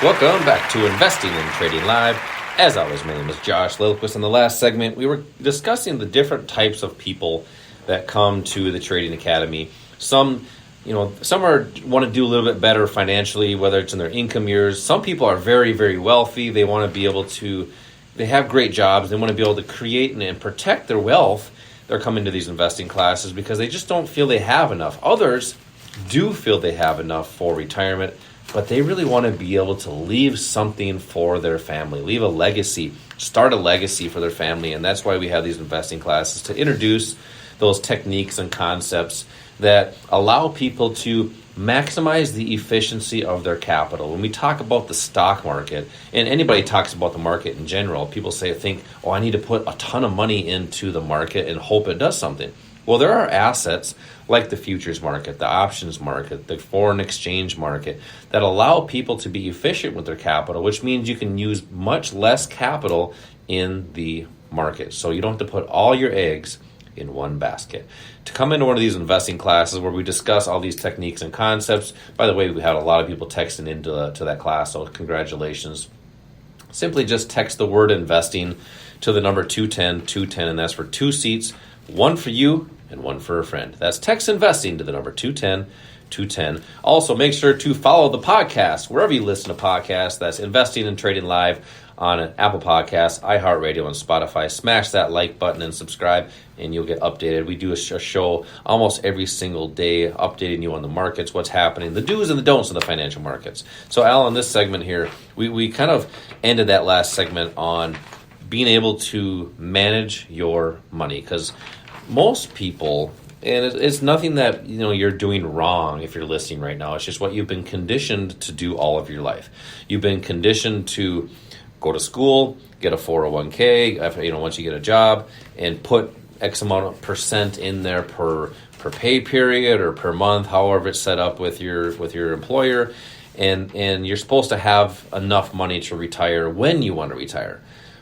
Welcome back to Investing and Trading Live. As always, my name is Josh Lilquist. In the last segment, we were discussing the different types of people that come to the Trading Academy. Some want to do a little bit better financially, whether it's in their income years. Some people are very, very wealthy. They want to be able to, they have great jobs. They want to be able to create and protect their wealth. They're coming to these investing classes because they just don't feel they have enough. Others do feel they have enough for retirement, but they really want to be able to leave something for their family, leave a legacy, start a legacy for their family. And that's why we have these investing classes, to introduce those techniques and concepts that allow people to maximize the efficiency of their capital. When we talk about the stock market, and anybody talks about the market in general, people think, I need to put a ton of money into the market and hope it does something. Well, there are assets like the futures market, the options market, the foreign exchange market that allow people to be efficient with their capital, which means you can use much less capital in the market. So you don't have to put all your eggs in one basket. To come into one of these investing classes where we discuss all these techniques and concepts, by the way, we had a lot of people texting into that class, so congratulations. Simply just text the word investing to the number 210, and that's for 2 seats, one for you and one for a friend. That's text investing to the number 210. Also, make sure to follow the podcast wherever you listen to podcasts. That's Investing and Trading Live on Apple Podcasts, iHeartRadio, and Spotify. Smash that like button and subscribe, and you'll get updated. We do a show almost every single day, updating you on the markets, what's happening, the do's and the don'ts of the financial markets. So, Al, in this segment here, we kind of ended that last segment on being able to manage your money, because most people, and it's nothing that you're doing wrong if you're listening right now. It's just what you've been conditioned to do all of your life. You've been conditioned to go to school, get a 401k, once you get a job, and put X amount of percent in there per pay period or per month, however it's set up with your employer, and you're supposed to have enough money to retire when you want to retire.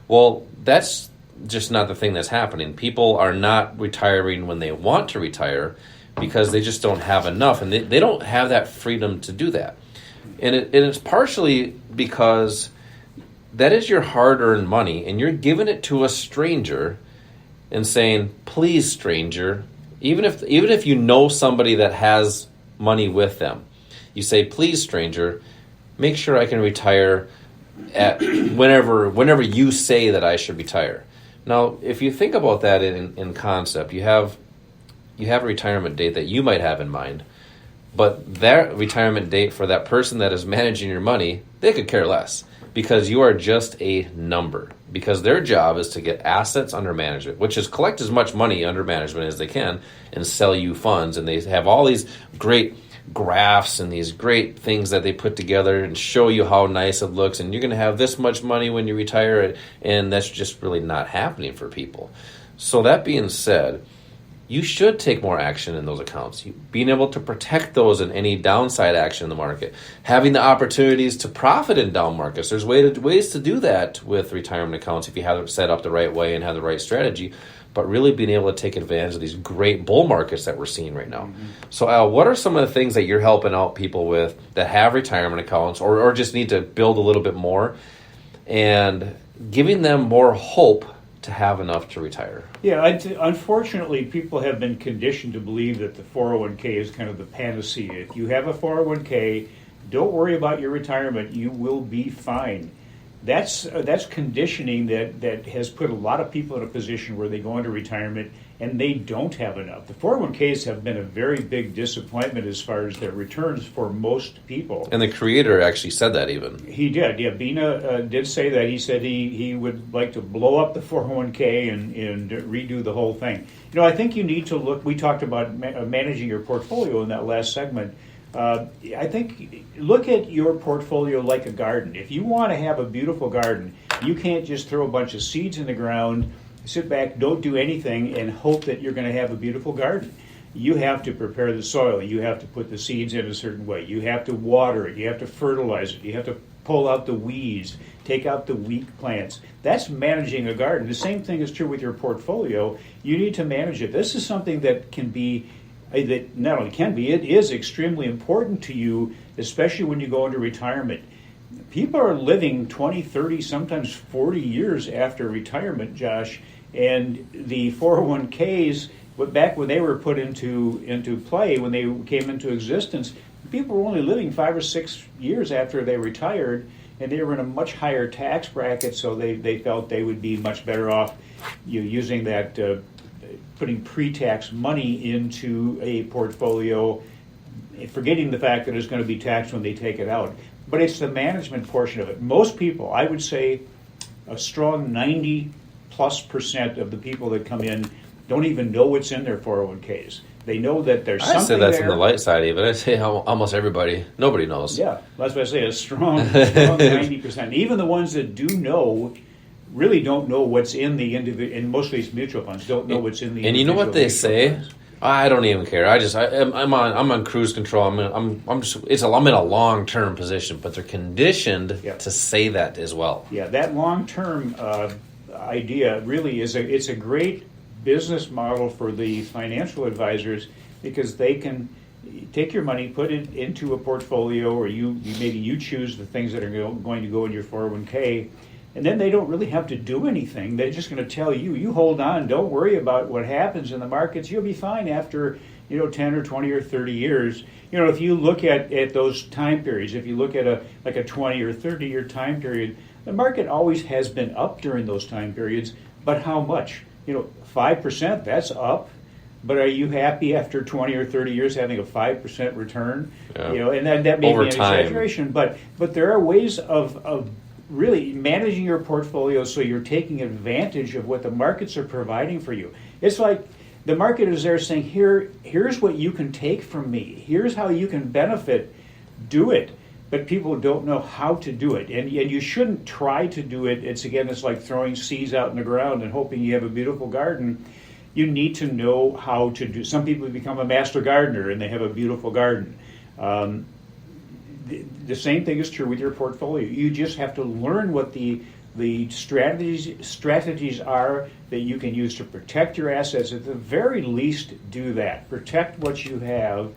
Well, that's just not the thing that's happening. People are not retiring when they want to retire because they just don't have enough, and they don't have that freedom to do that. And it's partially because that is your hard-earned money, and you're giving it to a stranger and saying, please, stranger, even if you know somebody that has money with them, you say, please, stranger, make sure I can retire at whenever you say that I should retire. Now, if you think about that in concept, you have a retirement date that you might have in mind, but that retirement date for that person that is managing your money, they could care less, because you are just a number. Because their job is to get assets under management, which is collect as much money under management as they can and sell you funds. And they have all these great graphs and these great things that they put together and show you how nice it looks, and you're going to have this much money when you retire, and that's just really not happening for people. So that being said, you should take more action in those accounts. Being able to protect those in any downside action in the market, having the opportunities to profit in down markets. There's ways to do that with retirement accounts if you have it set up the right way and have the right strategy. But really being able to take advantage of these great bull markets that we're seeing right now. Mm-hmm. So, Al, what are some of the things that you're helping out people with that have retirement accounts or just need to build a little bit more and giving them more hope to have enough to retire? Yeah, unfortunately, people have been conditioned to believe that the 401k is kind of the panacea. If you have a 401k, don't worry about your retirement. You will be fine. That's conditioning that has put a lot of people in a position where they go into retirement and they don't have enough. The 401ks have been a very big disappointment as far as their returns for most people. And the creator actually said that even. He did, yeah. Bina did say that. He said he would like to blow up the 401k and redo the whole thing. I think you need to look, we talked about managing your portfolio in that last segment. I think look at your portfolio like a garden. If you want to have a beautiful garden, you can't just throw a bunch of seeds in the ground, sit back, don't do anything, and hope that you're going to have a beautiful garden. You have to prepare the soil. You have to put the seeds in a certain way. You have to water it. You have to fertilize it. You have to pull out the weeds, take out the weak plants. That's managing a garden. The same thing is true with your portfolio. You need to manage it. This is something that can be that not only can be, it is extremely important to you, especially when you go into retirement. people are living 20, 30, sometimes 40 years after retirement, Josh, and the 401ks, back when they were put into play, when they came into existence, people were only living 5 or 6 years after they retired, and they were in a much higher tax bracket, so they felt they would be much better off using that, putting pre-tax money into a portfolio, forgetting the fact that it's going to be taxed when they take it out. But it's the management portion of it. Most people, I would say a strong 90+% of the people that come in don't even know what's in their 401ks. They know that there's something there. I'd say that's on the light side of it. I'd say almost everybody, nobody knows. Yeah, that's what I say, a strong 90%. Even the ones that do know really don't know what's in the individual, and most of these mutual funds don't know what's in the. And you know what they say? Funds. I don't even care. I'm on cruise control. I'm in a long-term position, but they're conditioned to say that as well. Yeah, that long-term idea really it's a great business model for the financial advisors, because they can take your money, put it into a portfolio, or maybe you choose the things that are going to go in your 401k, and then they don't really have to do anything. They're just going to tell you hold on, don't worry about what happens in the markets, you'll be fine after 10 or 20 or 30 years. If you look at those time periods, if you look at a 20 or 30 year time period, the market always has been up during those time periods, but how much? 5%, that's up. But are you happy after 20 or 30 years having a 5% return? Yeah. And that may Over be an time. exaggeration, but there are ways of really managing your portfolio so you're taking advantage of what the markets are providing for you. It's like the market is there saying, here's what you can take from me. Here's how you can benefit. Do it. But people don't know how to do it. And you shouldn't try to do it. It's like throwing seeds out in the ground and hoping you have a beautiful garden. You need to know how to do. Some people become a master gardener and they have a beautiful garden. The same thing is true with your portfolio. You just have to learn what the strategies are that you can use to protect your assets. At the very least, do that. Protect what you have.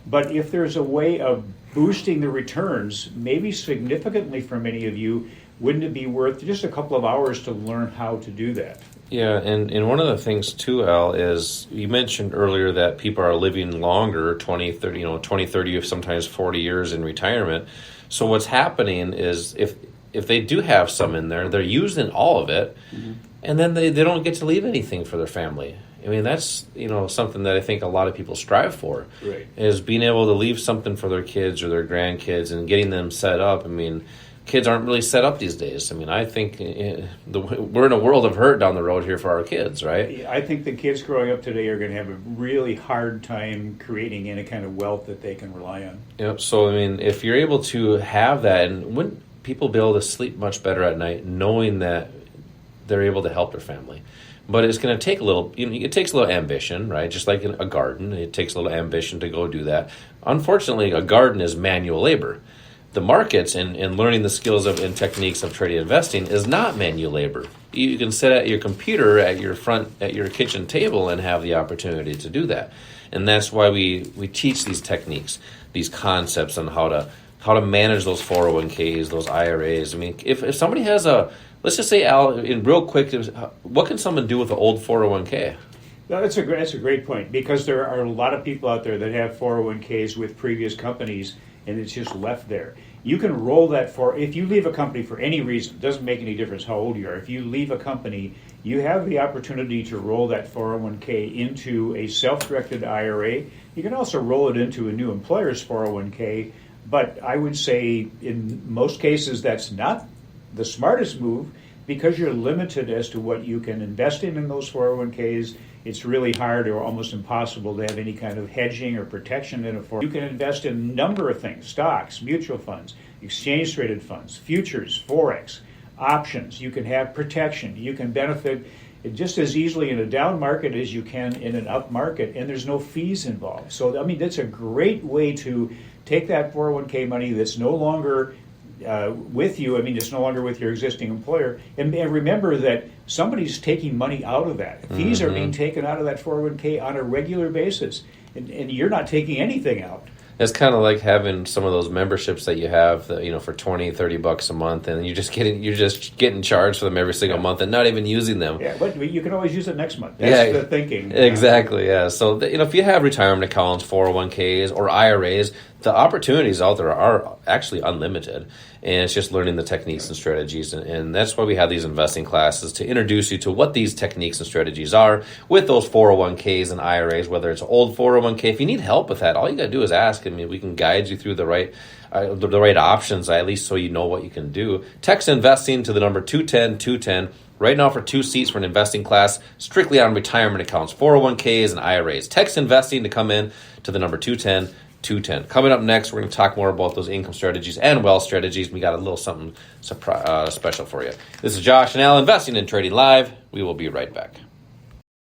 But if there's a way of boosting the returns, maybe significantly for many of you, wouldn't it be worth just a couple of hours to learn how to do that? Yeah, and one of the things too, Al, is you mentioned earlier that people are living longer, 20, 30, sometimes 40 years in retirement. So what's happening is if they do have some in there, they're using all of it, and then they don't get to leave anything for their family. I mean, that's something that I think a lot of people strive for, right, is being able to leave something for their kids or their grandkids and getting them set up. I mean, kids aren't really set up these days. I mean, I think we're in a world of hurt down the road here for our kids, right? I think the kids growing up today are going to have a really hard time creating any kind of wealth that they can rely on. Yep. So, I mean, if you're able to have that, and wouldn't people be able to sleep much better at night knowing that they're able to help their family? But it's going to take a little, it takes a little ambition, right? Just like in a garden, it takes a little ambition to go do that. Unfortunately, a garden is manual labor. The markets and learning the skills and techniques of trading and investing is not manual labor. You can sit at your computer at your kitchen table and have the opportunity to do that. And that's why we teach these techniques, these concepts on how to manage those 401ks, those IRAs. I mean, if somebody has let's just say, Al, in real quick, what can someone do with an old 401k? No, that's a great point, because there are a lot of people out there that have 401ks with previous companies, and it's just left there. You can roll that if you leave a company for any reason, it doesn't make any difference how old you are. If you leave a company, you have the opportunity to roll that 401k into a self-directed IRA. You can also roll it into a new employer's 401k, but I would say in most cases that's not the smartest move, because you're limited as to what you can invest in those 401ks. It's really hard or almost impossible to have any kind of hedging or protection in a 401k. You can invest in a number of things: stocks, mutual funds, exchange-traded funds, futures, forex, options. You can have protection. You can benefit just as easily in a down market as you can in an up market, and there's no fees involved. So, I mean, that's a great way to take that 401k money that's no longer with you. I mean, it's no longer with your existing employer. And remember that somebody's taking money out of that. Fees are being taken out of that 401k on a regular basis, and you're not taking anything out. It's kind of like having some of those memberships that you have, that, for $20-$30 a month, and you're just getting charged for them every single month and not even using them. Yeah, but you can always use it next month. That's the thinking. Exactly. Yeah. So if you have retirement accounts, 401ks, or IRAs, the opportunities out there are actually unlimited, and it's just learning the techniques and strategies, and that's why we have these investing classes, to introduce you to what these techniques and strategies are with those 401ks and IRAs, whether it's an old 401k. If you need help with that, all you got to do is ask. I mean, we can guide you through the right options, at least so you know what you can do. Text investing to the number 210-210 right now for 2 seats for an investing class strictly on retirement accounts, 401ks and IRAs. Text investing to come in to the number 210-210. Coming up next, we're going to talk more about those income strategies and wealth strategies. We got a little something special for you. This is Josh and Al, Investing and Trading Live. We will be right back.